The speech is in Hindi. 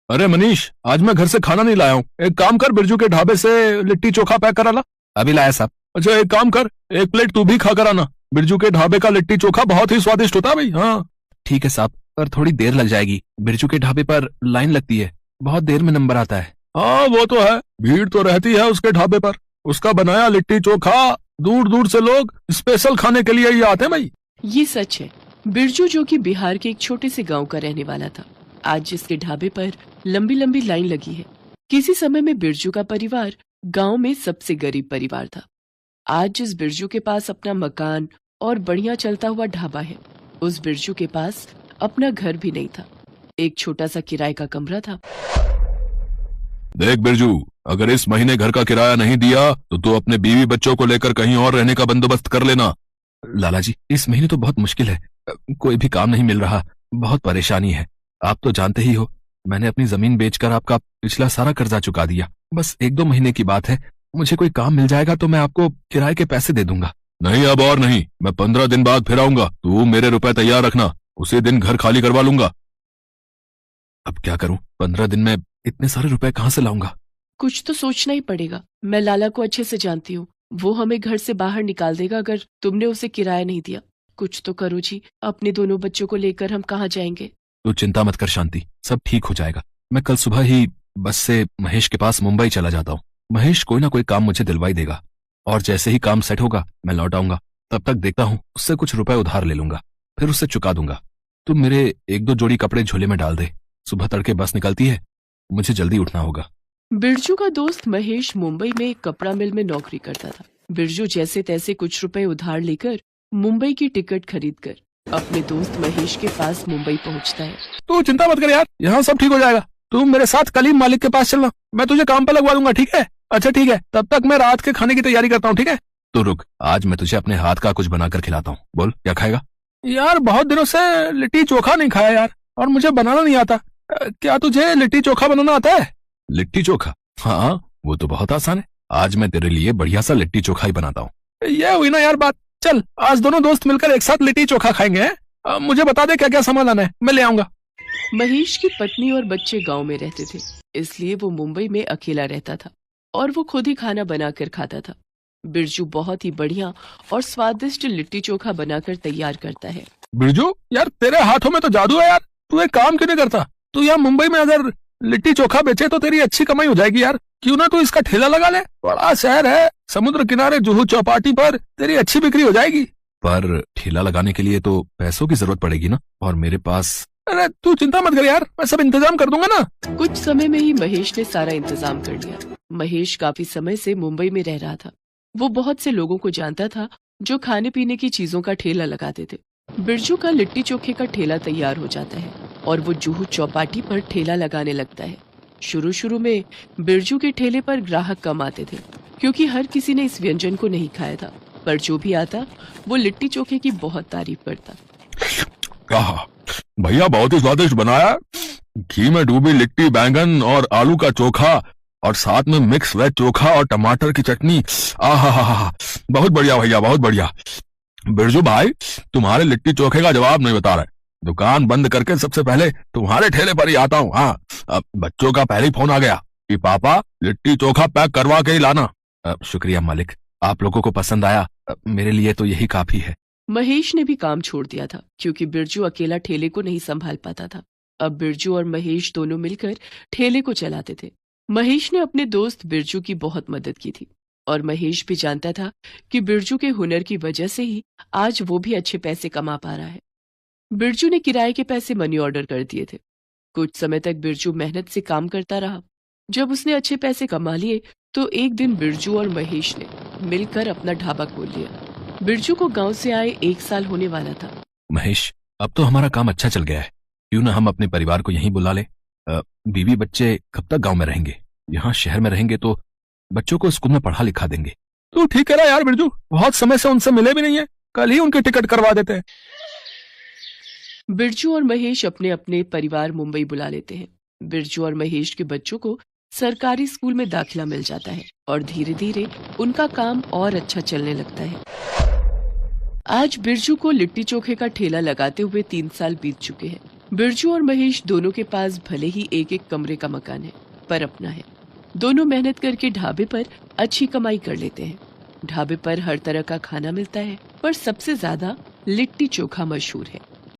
अरे मनीष, आज मैं घर से खाना नहीं लाया हूँ। एक काम कर, बिरजू के ढाबे से लिट्टी चोखा पैक करा ला। अभी लाया साहब। अच्छा एक काम कर, एक प्लेट तू भी खा कर आना। बिरजू के ढाबे का लिट्टी चोखा बहुत ही स्वादिष्ट होता है भाई। हाँ ठीक है साहब, पर थोड़ी देर लग जाएगी। बिरजू के ढाबे पर लाइन लगती है, बहुत देर में नंबर आता है। हाँ वो तो है, भीड़ तो रहती है उसके ढाबे पर। उसका बनाया लिट्टी चोखा दूर दूर से लोग स्पेशल खाने के लिए ही आते हैं भाई। ये सच है। बिरजू जो कि बिहार के एक छोटे से गांव का रहने वाला था, आज जिसके ढाबे पर लंबी लंबी लाइन लगी है। किसी समय में बिरजू का परिवार गांव में सबसे गरीब परिवार था। आज जिस बिरजू के पास अपना मकान और बढ़िया चलता हुआ ढाबा है, उस बिरजू के पास अपना घर भी नहीं था। एक छोटा सा किराए का कमरा था। देख बिरजू, अगर इस महीने घर का किराया नहीं दिया तो तू अपने बीवी बच्चों को लेकर कहीं और रहने का बंदोबस्त कर लेना। लाला जी, इस महीने तो बहुत मुश्किल है, कोई भी काम नहीं मिल रहा, बहुत परेशानी है। आप तो जानते ही हो, मैंने अपनी जमीन बेचकर आपका पिछला सारा कर्जा चुका दिया। बस 1-2 महीने की बात है, मुझे कोई काम मिल जाएगा तो मैं आपको किराए के पैसे दे दूंगा। नहीं अब और नहीं, मैं 15 दिन बाद फिर आऊंगा। तू मेरे रुपए तैयार रखना, उसी दिन घर खाली करवा लूंगा। अब क्या करूं, 15 दिन में इतने सारे रुपए कहाँ से लाऊंगा? कुछ तो सोचना ही पड़ेगा। मैं लाला को अच्छे से जानती हूँ, वो हमें घर से बाहर निकाल देगा अगर तुमने उसे किराया नहीं दिया। कुछ तो करो जी, अपने दोनों बच्चों को लेकर हम कहाँ जाएंगे? तू चिंता मत कर शांति, सब ठीक हो जाएगा। मैं कल सुबह ही बस से महेश के पास मुंबई चला जाता हूँ। महेश कोई ना कोई काम मुझे दिलवाई देगा, और जैसे ही काम सेट होगा मैं लौट आऊंगा। तब तक देखता हूँ, उससे कुछ रुपए उधार ले लूंगा, फिर उससे चुका दूंगा। तुम मेरे 1-2 जोड़ी कपड़े झोले में डाल दे, सुबह तड़के बस निकलती है, मुझे जल्दी उठना होगा। बिरजू का दोस्त महेश मुंबई में एक कपड़ा मिल में नौकरी करता था। बिरजू जैसे तैसे कुछ रुपए उधार लेकर मुंबई की टिकट खरीदकर अपने दोस्त महेश के पास मुंबई पहुंचता है। तू चिंता मत कर यार, यहाँ सब ठीक हो जाएगा। तू मेरे साथ कल ही मालिक के पास चलना, मैं तुझे काम पे लगवा दूंगा, ठीक है? अच्छा ठीक है, तब तक मैं रात के खाने की तैयारी करता हूँ, ठीक है? तो रुक, आज मैं तुझे अपने हाथ का कुछ बनाकर खिलाता हूँ। बोल क्या खाएगा? यार बहुत दिनों से लिट्टी चोखा नहीं खाया यार, और मुझे बनाना नहीं आता। क्या तुझे लिट्टी चोखा बनाना आता है? लिट्टी चोखा? हाँ, वो तो बहुत आसान है। आज मैं तेरे लिए बढ़िया सा लिट्टी चोखा ही बनाता हूँ। ये हुई ना यार बात। चल आज दोनों दोस्त मिलकर एक साथ लिट्टी चोखा खाएंगे। मुझे बता दे क्या क्या सामान लाना है, मैं ले आऊंगा। महेश की पत्नी और बच्चे गांव में रहते थे, इसलिए वो मुंबई में अकेला रहता था और वो खुद ही खाना बनाकर खाता था। बिरजू बहुत ही बढ़िया और स्वादिष्ट लिट्टी चोखा बनाकर तैयार करता है। बिरजू यार, तेरे हाथों में तो जादू है यार। तू एक काम क्यों नहीं करता? तू यहाँ मुंबई में अगर लिट्टी चोखा बेचे तो तेरी अच्छी कमाई हो जाएगी यार। क्यों ना तू इसका ठेला लगा ले? बड़ा शहर है, समुद्र किनारे जुहू चौपाटी पर, तेरी अच्छी बिक्री हो जाएगी। पर ठेला लगाने के लिए तो पैसों की जरूरत पड़ेगी ना, और मेरे पास। अरे तू चिंता मत कर यार, मैं सब इंतजाम कर दूंगा ना। कुछ समय में ही महेश ने सारा इंतजाम कर लिया। महेश काफी समय से मुंबई में रह रहा था। वो बहुत से लोगों को जानता था जो खाने पीने की चीजों का ठेला लगाते थे। बिरजू का लिट्टी चोखे का ठेला तैयार हो जाता है और वो जुहू चौपाटी पर ठेला लगाने लगता है। शुरू शुरू में बिरजू के ठेले पर ग्राहक कम आते थे, क्योंकि हर किसी ने इस व्यंजन को नहीं खाया था। पर जो भी आता वो लिट्टी चोखे की बहुत तारीफ करता। कहा भैया बहुत ही स्वादिष्ट बनाया। घी में डूबी लिट्टी, बैंगन और आलू का चोखा, और साथ में मिक्स वेज चोखा और टमाटर की चटनी। आहा, बहुत बढ़िया भैया, बहुत बढ़िया। बिरजू भाई, तुम्हारे लिट्टी चोखे का जवाब नहीं बता रहे। दुकान बंद करके सबसे पहले तुम्हारे ठेले पर ही आता हूँ। हाँ, अब बच्चों का पहले ही फोन आ गया कि पापा लिट्टी चोखा पैक करवा के ही लाना। शुक्रिया मालिक, आप लोगों को पसंद आया, मेरे लिए तो यही काफी है। महेश ने भी काम छोड़ दिया था, क्योंकि बिरजू अकेला ठेले को नहीं संभाल पाता था। अब बिरजू और महेश दोनों मिलकर ठेले को चलाते थे। महेश ने अपने दोस्त बिरजू की बहुत मदद की थी, और महेश भी जानता था कि बिरजू के हुनर की वजह से ही आज वो भी अच्छे पैसे कमा पा रहा है। बिरजू ने किराए के पैसे मनी ऑर्डर कर दिए थे। कुछ समय तक बिरजू मेहनत से काम करता रहा। जब उसने अच्छे पैसे कमा लिए तो एक दिन बिरजू और महेश ने मिलकर अपना ढाबा खोल लिया। बिरजू को गांव से आए 1 साल होने वाला था। महेश, अब तो हमारा काम अच्छा चल गया है, क्यों ना हम अपने परिवार को यहीं बुला ले। बीवी बच्चे कब तक गांव में रहेंगे? यहाँ शहर में रहेंगे तो बच्चों को स्कूल में पढ़ा लिखा देंगे। तू ठीक कह रहा यार बिरजू, बहुत समय से उनसे मिले भी नहीं है, कल ही उनकी टिकट करवा देते हैं। बिरजू और महेश अपने अपने परिवार मुंबई बुला लेते हैं। बिरजू और महेश के बच्चों को सरकारी स्कूल में दाखिला मिल जाता है और धीरे धीरे उनका काम और अच्छा चलने लगता है। आज बिरजू को लिट्टी चोखे का ठेला लगाते हुए 3 साल बीत चुके हैं। बिरजू और महेश दोनों के पास भले ही एक एक कमरे का मकान है, पर अपना है। दोनों मेहनत करके ढाबे पर अच्छी कमाई कर लेते हैं। ढाबे पर हर तरह का खाना मिलता है, पर सबसे ज्यादा लिट्टी चोखा मशहूर है।